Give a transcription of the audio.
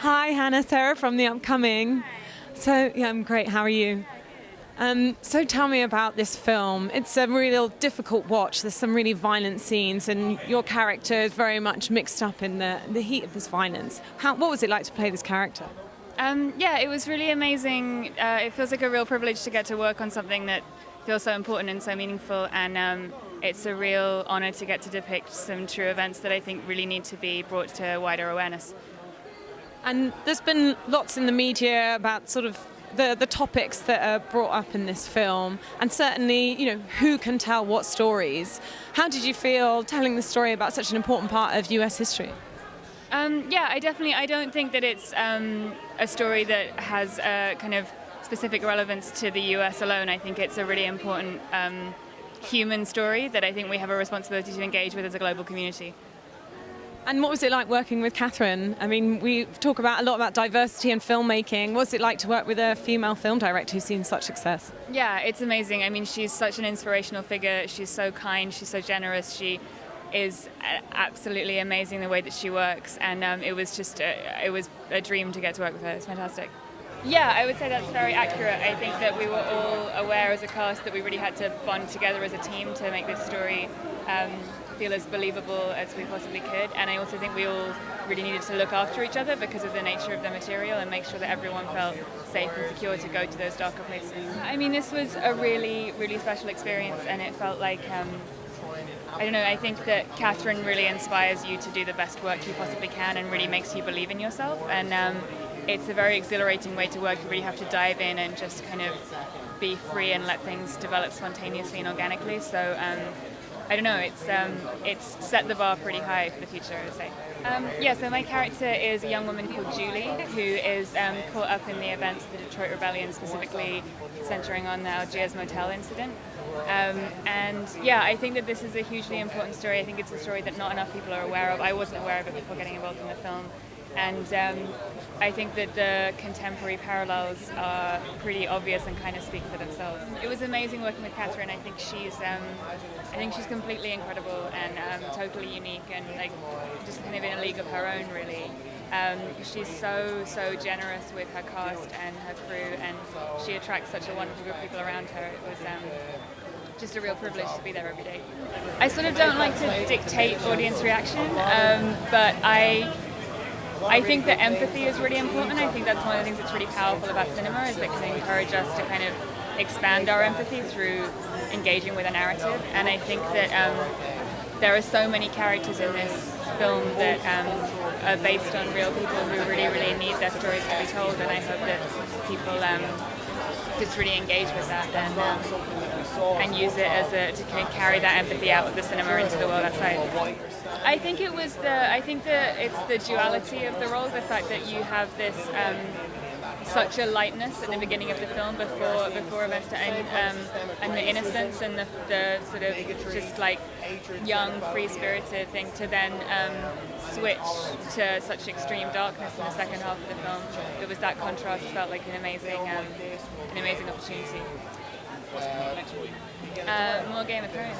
Hi, Hannah, Sarah from The Upcoming. So, yeah, I'm great. How are you? So tell me about this film. It's a real difficult watch. There's some really violent scenes, and your character is very much mixed up in the heat of this violence. What was it like to play this character? Yeah, it was really amazing. It feels like a real privilege to get to work on something that feels so important and so meaningful, and it's a real honor to get to depict some true events that I think really need to be brought to wider awareness. And there's been lots in the media about sort of the topics that are brought up in this film, and certainly, who can tell what stories. How did you feel telling the story about such an important part of US history? Yeah, I don't think that it's a story that has a kind of specific relevance to the US alone. I think it's a really important human story that I think we have a responsibility to engage with as a global community. And what was it like working with Kathryn? I mean, we talk a lot about diversity in filmmaking. What was it like to work with a female film director who's seen such success? Yeah, it's amazing. I mean, she's such an inspirational figure. She's so kind. She's so generous. She is absolutely amazing the way that she works. And it was just it was a dream to get to work with her. It's fantastic. Yeah, I would say that's very accurate. I think that we were all aware as a cast that we really had to bond together as a team to make this story feel as believable as we possibly could. And I also think we all really needed to look after each other because of the nature of the material and make sure that everyone felt safe and secure to go to those darker places. I mean, this was a really, really special experience, and it felt like, I don't know, I think that Kathryn really inspires you to do the best work you possibly can and really makes you believe in yourself. And it's a very exhilarating way to work. You really have to dive in and just kind of be free and let things develop spontaneously and organically. So I don't know, it's set the bar pretty high for the future, I would say. Yeah, so my character is a young woman called Julie, who is caught up in the events of the Detroit Rebellion, specifically centering on the Algiers motel incident. And yeah, I think that this is a hugely important story. I think it's a story that not enough people are aware of. I wasn't aware of it before getting involved in the film. And I think that the contemporary parallels are pretty obvious and kind of speak for themselves. It was amazing working with Kathryn. I think she's completely incredible and totally unique and like just kind of in a league of her own, really. She's so generous with her cast and her crew, and she attracts such a wonderful group of people around her. It was just a real privilege to be there every day. I sort of don't like to dictate audience reaction, but I think that empathy is really important. I think that's one of the things that's really powerful about cinema, is that it can encourage us to kind of expand our empathy through engaging with a narrative. And I think that there are so many characters in this film that are based on real people who really, really need their stories to be told. And I hope that people just really engage with that and use it as to kind of carry that empathy out of the cinema into the world outside. I think it's the duality of the role, the fact that you have this such a lightness at the beginning of the film before events to end, and the innocence and the sort of just like young, free-spirited thing, to then switch to such extreme darkness in the second half of the film. It was that contrast felt like an amazing opportunity. More Game of Thrones.